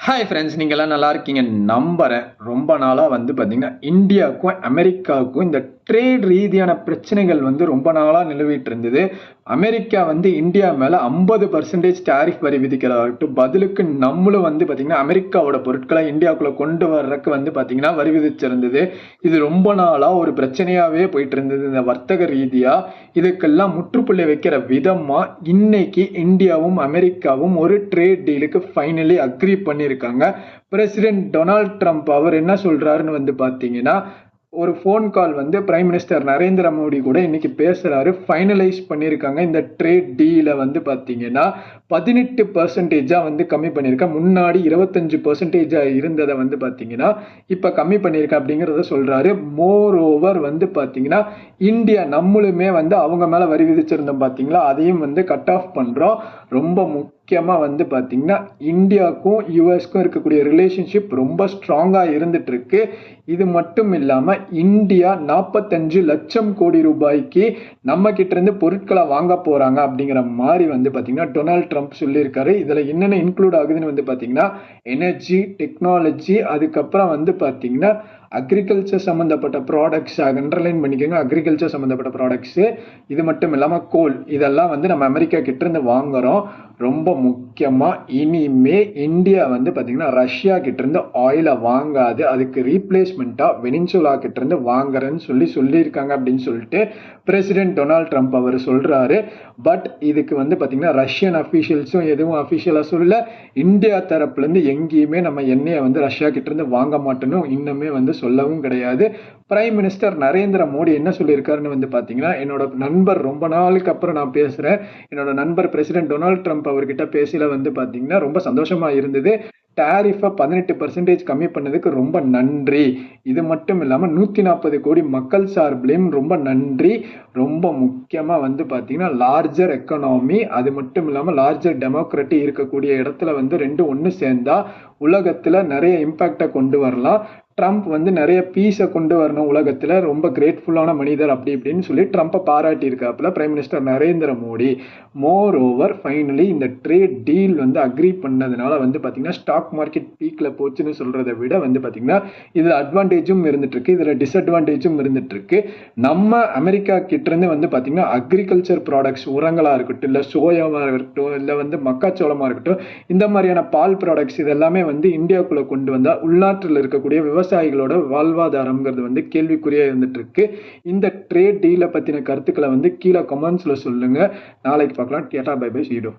Hi friends, நீங்கள்லாம் நல்லா இருக்கீங்க நம்புறேன். ரொம்ப நாளாக பார்த்தீங்கன்னா இந்தியாவுக்கும் அமெரிக்காவுக்கும் இந்த ட்ரேட் ரீதியான பிரச்சனைகள் ரொம்ப நாளாக நிலவிட்டு இருந்தது. அமெரிக்கா இந்தியா மேலே 50% டாரிஃப் வரி விதிக்கிறதாகட்டும், பதிலுக்கு நம்மளும் பார்த்தீங்கன்னா அமெரிக்காவோட பொருட்களை இந்தியாவுக்குள்ளே கொண்டு வர்றதுக்கு பார்த்தீங்கன்னா வரி விதிச்சிருந்தது. இது ரொம்ப நாளாக ஒரு பிரச்சனையாகவே போயிட்டு இருந்தது. இந்த வர்த்தக ரீதியாக இதுக்கெல்லாம் முற்றுப்புள்ளி வைக்கிற விதமாக இன்னைக்கு இந்தியாவும் அமெரிக்காவும் ஒரு ட்ரேட் டீலுக்கு ஃபைனலி அக்ரி பண்ணியிருக்காங்க. பிரசிடென்ட் டொனால்ட் ட்ரம்ப் அவர் என்ன சொல்றாருன்னு பார்த்தீங்கன்னா, ஒரு phone call prime minister Narendra Modi கூட இன்னைக்கு பேசுறாரு. ஃபைனலைஸ் பண்ணியிருக்காங்க. இந்த ட்ரேட் டீல பார்த்தீங்கன்னா 18% கம்மி பண்ணியிருக்கேன். முன்னாடி 25% இருந்ததை பார்த்தீங்கன்னா இப்ப கம்மி பண்ணியிருக்கேன் அப்படிங்கிறத சொல்றாரு. மோர் ஓவர் பார்த்தீங்கன்னா இந்தியா நம்மளுமே அவங்க மேல வரி விதிச்சிருந்தோம் பார்த்தீங்களா, அதையும் கட் ஆஃப் பண்றோம். ரொம்ப முக்கியமா பார்த்தீங்கன்னா இந்தியாவுக்கும் யுஎஸ்க்கும் இருக்கக்கூடிய ரிலேஷன்ஷிப் ரொம்ப ஸ்ட்ராங்கா இருந்துட்டு இருக்கு. இது மட்டும் இல்லாம இந்தியா 45 லட்சம் கோடி ரூபாய்க்கு நம்ம கிட்ட இருந்து பொருட்களை வாங்க போறாங்க அப்படிங்கிற மாதிரி பார்த்தீங்கன்னா டொனால்ட் ட்ரம்ப் சொல்லியிருக்காரு. இதுல என்னென்ன இன்க்ளூட் ஆகுதுன்னு பார்த்தீங்கன்னா எனர்ஜி, டெக்னாலஜி, அதுக்கப்புறம் பார்த்தீங்கன்னா அக்ரிகல்ச்சர் சம்மந்தப்பட்ட ப்ராடக்ட்ஸ், அண்டர்லைன் பண்ணிக்கோங்க, அக்ரிகல்ச்சர் சம்மந்தப்பட்ட ப்ராடக்ட்ஸு. இது மட்டும் இல்லாமல் கோல், இதெல்லாம் நம்ம அமெரிக்கா கிட்டேருந்து வாங்குகிறோம். ரொம்ப முக்கியமாக இனிமே இந்தியா பார்த்தீங்கன்னா ரஷ்யா கிட்டேருந்து ஆயிலை வாங்காது, அதுக்கு ரீப்ளேஸ்மெண்ட்டாக வெனின்சுலா கிட்டேருந்து வாங்குறேன்னு சொல்லியிருக்காங்க அப்படின்னு சொல்லிட்டு பிரசிடென்ட் டொனால்ட் ட்ரம்ப் அவர் சொல்கிறாரு. பட் இதுக்கு பார்த்தீங்கன்னா ரஷ்யன் அஃபீஷியல்ஸும் எதுவும் அஃபிஷியலாக சொல்ல, இந்தியா தரப்புலேருந்து எங்கேயுமே நம்ம எண்ணெயை ரஷ்யா கிட்டேருந்து வாங்க மாட்டோன்னு இன்னுமே சொல்லவும் கிடையாது. பிரைம் மினிஸ்டர் நரேந்திர மோடி என்ன சொல்லியிருக்காருன்னு பார்த்தீங்கன்னா, என்னோட நண்பர் ரொம்ப நாளுக்கு அப்புறம் நான் பேசுகிறேன், என்னோட நண்பர் பிரசிடென்ட் டொனால்ட் ட்ரம்ப் அவர்கிட்ட பேசல பார்த்தீங்கன்னா ரொம்ப சந்தோஷமா இருந்தது. டாரிஃபை 18% கம்மி பண்ணதுக்கு ரொம்ப நன்றி. இது மட்டும் இல்லாமல் 140 கோடி மக்கள் சார்பிலையும் ரொம்ப நன்றி. ரொம்ப முக்கியமாக பார்த்தீங்கன்னா லார்ஜர் எக்கனாமி, அது மட்டும் இல்லாமல் லார்ஜர் டெமோக்ரட்டி இருக்கக்கூடிய இடத்துல ரெண்டும் ஒன்று சேர்ந்தா உலகத்தில் நிறைய இம்பாக்டை கொண்டு வரலாம். ட்ரம்ப் நிறைய பீஸை கொண்டு வரணும் உலகத்தில், ரொம்ப கிரேட்ஃபுல்லான மனிதர் அப்படி இப்படின்னு சொல்லி ட்ரம்ப்பை பாராட்டி இருக்காப்புல prime minister Narendra Modi. More over finally இந்த ட்ரேட் டீல் அக்ரி பண்ணதுனால பார்த்தீங்கன்னா ஸ்டாக் மார்க்கெட் பீக்கில் போச்சுன்னு சொல்றதை விட பார்த்தீங்கன்னா இதில் அட்வான்டேஜும் இருந்துட்டு இருக்கு, இதில் டிஸ்அட்வான்டேஜும் இருந்துட்டு இருக்கு. நம்ம அமெரிக்கா கிட்டேருந்து பார்த்தீங்கன்னா அக்ரிகல்ச்சர் ப்ராடக்ட்ஸ், உரங்களாக இருக்கட்டும், இல்லை சோயாவாக இருக்கட்டும், இல்லை மக்காச்சோளமாக இருக்கட்டும், இந்த மாதிரியான பால் ப்ராடக்ட்ஸ் இதெல்லாமே இந்தியாவுக்குள்ள கொண்டு வந்தால் உள்நாட்டில் இருக்கக்கூடிய விவசாயிகளோட வாழ்வாதாரம்ங்கிறது கேள்விக்குறியா இருந்துட்டு இருக்கு. இந்த ட்ரேட் டீலை பத்தின கருத்துக்களை கீழே கமெண்ட்ஸ்ல சொல்லுங்க. நாளைக்கு பார்க்கலாம். Tata, bye bye, see you.